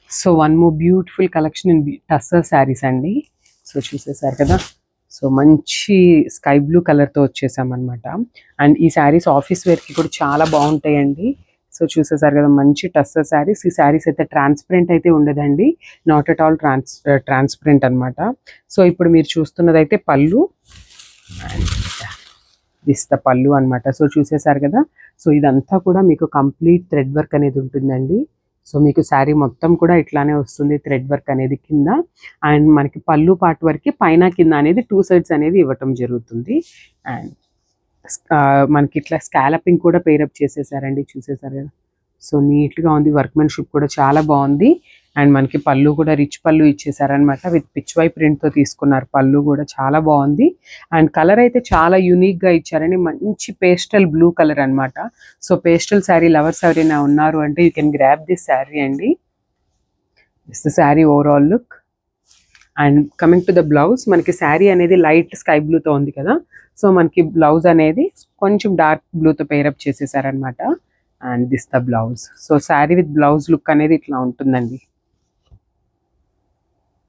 So one more beautiful collection in tussar saris అండి. So చూసేసారు కదా, so మంచి స్కై బ్లూ కలర్తో వచ్చేసామన్నమాట. అండ్ ఈ శారీస్ ఆఫీస్ వేర్కి కూడా చాలా బాగుంటాయండి. సో చూసేసారు కదా, మంచి టస్సర్ శారీస్. ఈ శారీస్ అయితే ట్రాన్స్పరెంట్ అయితే ఉండదండి, నాట్ అట్ ఆల్ ట్రాన్స్పరెంట్ అనమాట. సో ఇప్పుడు మీరు చూస్తున్నది అయితే పళ్ళు, అండ్ దిస్ ద పళ్ళు అనమాట. సో చూసేసారు కదా, సో ఇదంతా కూడా మీకు కంప్లీట్ థ్రెడ్ వర్క్ అనేది ఉంటుందండి. సో మీకు శారీ మొత్తం కూడా ఇట్లానే వస్తుంది, థ్రెడ్ వర్క్ అనేది కింద. అండ్ మనకి పళ్ళు పార్ట్ వరకు పైన కింద అనేది 2 సైడ్స్ అనేది ఇవ్వటం జరుగుతుంది. అండ్ మనకి ఇట్లా స్కాలపింగ్ కూడా పేరప్ చేసేసారండి, చూసేసారు కదా. సో నీట్గా ఉంది, వర్క్మెన్షిప్ కూడా చాలా బాగుంది. అండ్ మనకి పళ్ళు కూడా రిచ్ పళ్ళు ఇచ్చేసారనమాట, విత్ పిచ్వై ప్రింట్తో తీసుకున్నారు. పళ్ళు కూడా చాలా బాగుంది. అండ్ కలర్ అయితే చాలా యూనిక్గా ఇచ్చారండి, మంచి పేస్టల్ బ్లూ కలర్ అనమాట. సో పేస్టల్ శారీ లవర్స్ ఎవరైనా ఉన్నారు అంటే you can grab this sari అండి. This the sari overall look. And coming to the blouse, మనకి శారీ అనేది లైట్ స్కై బ్లూతో ఉంది కదా, సో మనకి బ్లౌజ్ అనేది కొంచెం డార్క్ బ్లూతో పేరప్ చేసేసారనమాట. And this the blouse. So sari with blouse look అనేది ఇట్లా ఉంటుందండి.